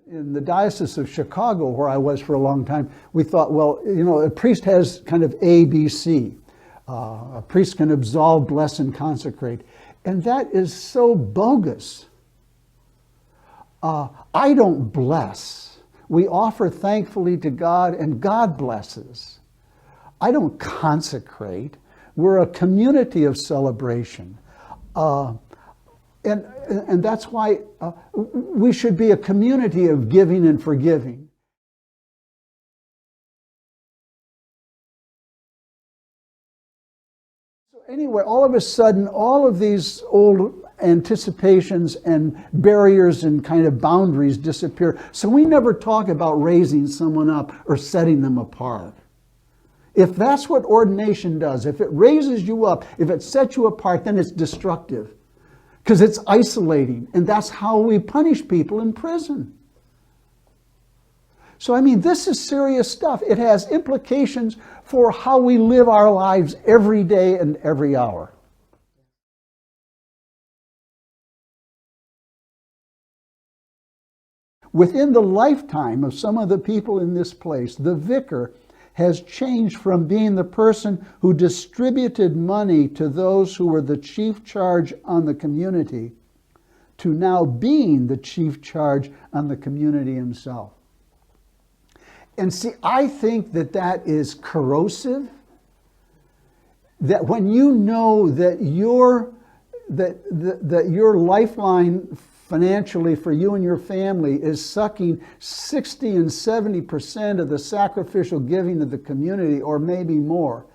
In the Diocese of Chicago, where I was for a long time, we thought, well, you know, a priest has kind of A, B, C. A priest can absolve, bless, and consecrate. And that is so bogus. I don't bless. We offer thankfully to God, and God blesses. I don't consecrate. We're a community of celebration. And that's why we should be a community of giving and forgiving. So anyway, all of a sudden, all of these old anticipations and barriers and kind of boundaries disappear. So we never talk about raising someone up or setting them apart. If that's what ordination does, if it raises you up, if it sets you apart, then it's destructive. Because it's isolating, and that's how we punish people in prison. So, I mean, this is serious stuff. It has implications for how we live our lives every day and every hour. Within the lifetime of some of the people in this place, the vicar has changed from being the person who distributed money to those who were the chief charge on the community to now being the chief charge on the community himself. And see, I think that that is corrosive. That when you know that your lifeline financially for you and your family is sucking 60 and 70% of the sacrificial giving of the community, or maybe more,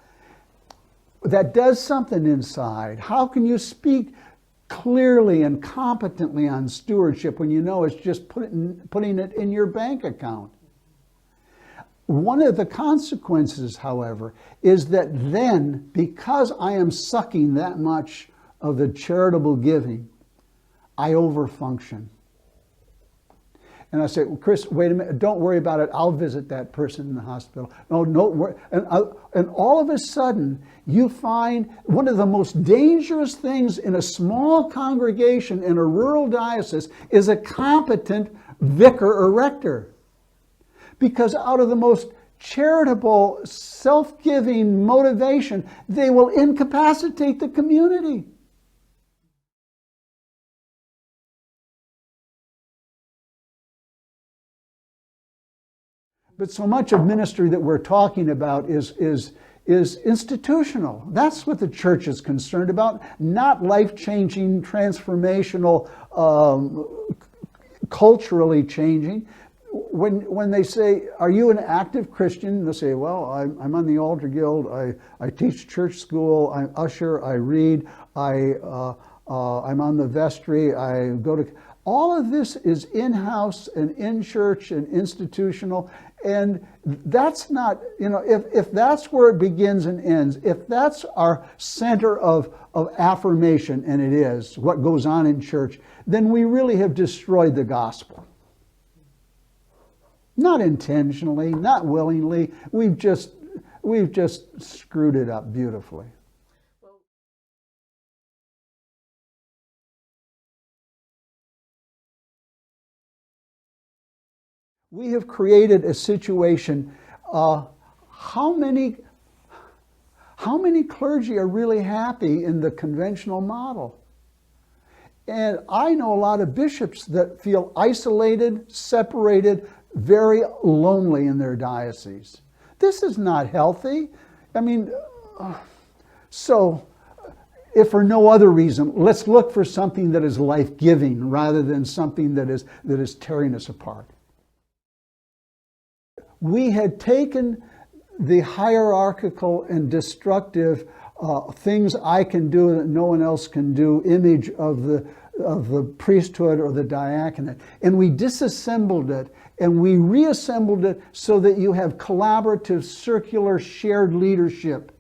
that does something inside. How can you speak clearly and competently on stewardship when you know it's just putting it in your bank account? One of the consequences, however, is that then, because I am sucking that much of the charitable giving, I overfunction. And I say, well, Chris, wait a minute, don't worry about it. I'll visit that person in the hospital. No, and all of a sudden, you find one of the most dangerous things in a small congregation in a rural diocese is a competent vicar or rector. Because out of the most charitable, self-giving motivation, they will incapacitate the community. But so much of ministry that we're talking about is institutional. That's what the church is concerned about, not life-changing, transformational, culturally changing. When they say, are you an active Christian? They'll say, well, I'm on the altar guild, I teach church school, I usher, I read, I'm on the vestry, I go to... All of this is in-house and in-church and institutional. And that's not, you know, if that's where it begins and ends, if that's our center of affirmation, and it is what goes on in church, then we really have destroyed the gospel. Not intentionally, not willingly. We've just screwed it up beautifully. We have created a situation. How many clergy are really happy in the conventional model? And I know a lot of bishops that feel isolated, separated, very lonely in their diocese. This is not healthy. I mean, so if for no other reason, let's look for something that is life-giving rather than something that is tearing us apart. We had taken the hierarchical and destructive things I can do that no one else can do image of the priesthood or the diaconate, and we disassembled it and we reassembled it so that you have collaborative, circular, shared leadership.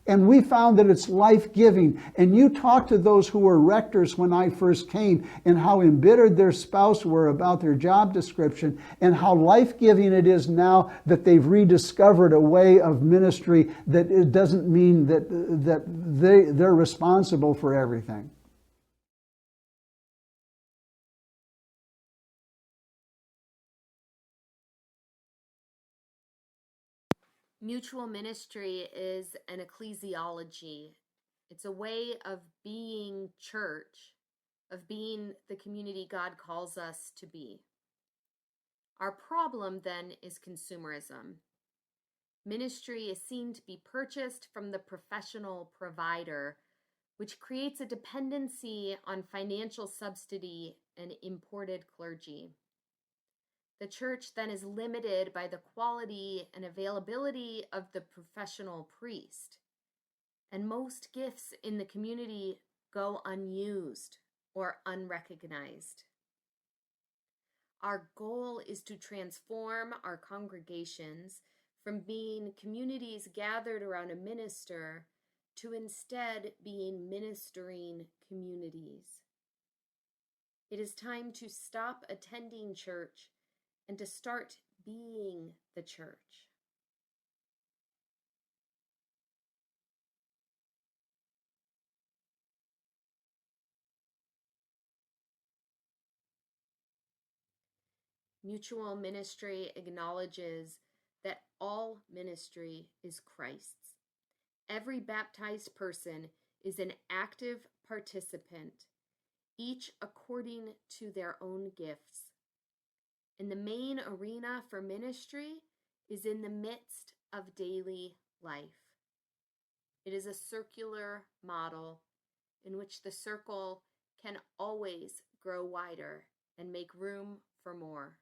And we found that it's life-giving. And you talk to those who were rectors when I first came and how embittered their spouse were about their job description and how life-giving it is now that they've rediscovered a way of ministry that it doesn't mean that they're responsible for everything. Mutual ministry is an ecclesiology. It's a way of being church, of being the community God calls us to be. Our problem then is consumerism. Ministry is seen to be purchased from the professional provider, which creates a dependency on financial subsidy and imported clergy. The church then is limited by the quality and availability of the professional priest. And most gifts in the community go unused or unrecognized. Our goal is to transform our congregations from being communities gathered around a minister to instead being ministering communities. It is time to stop attending church and to start being the church. Mutual ministry acknowledges that all ministry is Christ's. Every baptized person is an active participant, each according to their own gifts. And the main arena for ministry is in the midst of daily life. It is a circular model in which the circle can always grow wider and make room for more.